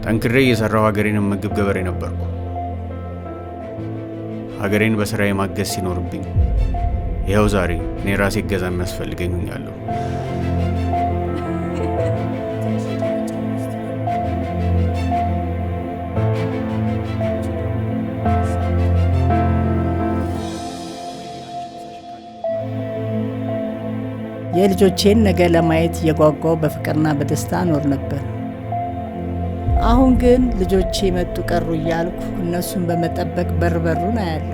ጠንክሬ እየሰራሁ ሀገሬን ምግብ ገበሬ ነበርኩ። ሀገሬን በስራዬ ማገዝ ሲኖርብኝ ይኸው ዛሬ እኔ ራሴ እገዛ የሚያስፈልገኝ ሆኛለሁ። የልጆቼን ነገ ለማየት እየጓጓው በፍቅርና በደስታ ኖር ነበር። አሁን ግን ልጆቼ መጡ ቀሩ እያልኩ እነሱን በመጠበቅ በሩን አያለሁ።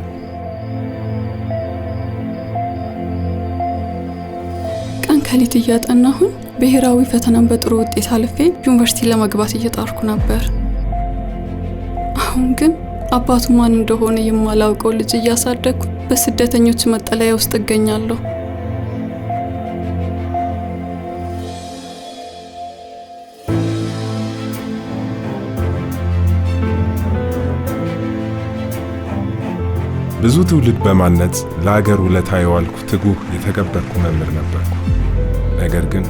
ቀን ከሌት እያጠናሁኝ ብሔራዊ ፈተናን በጥሩ ውጤት አልፌ ዩኒቨርሲቲ ለመግባት እየጣርኩ ነበር። አሁን ግን አባቱ ማን እንደሆነ የማላውቀው ልጅ እያሳደግኩ በስደተኞች መጠለያ ውስጥ እገኛለሁ። ብዙ ትውልድ በማነጽ ለሀገር ውለታ የዋልኩ ትጉህ የተከበርኩ መምህር ነበርኩ። ነገር ግን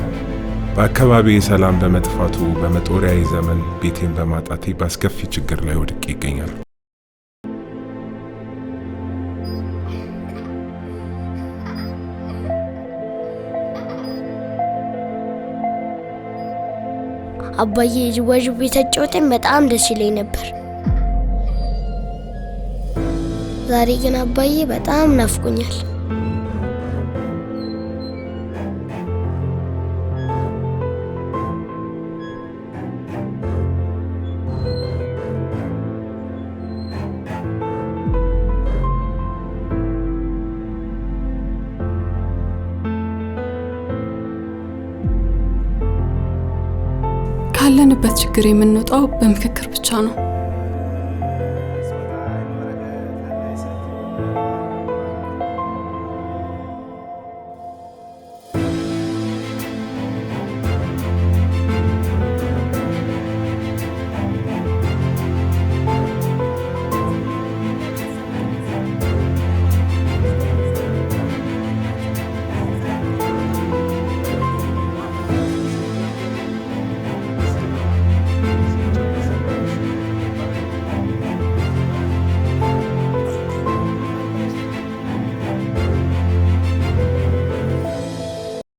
በአካባቢዬ ሰላም በመጥፋቱ በመጦሪያዬ ዘመን ቤቴን በማጣቴ በአስከፊ ችግር ላይ ወድቄ ይገኛል። አባዬ ጅዋጅዌ ተጫውተን በጣም ደስ ይለኝ ነበር። ዛሬ ግን አባዬ በጣም ናፍቆኛል። ካለንበት ችግር የምንወጣው በምክክር ብቻ ነው።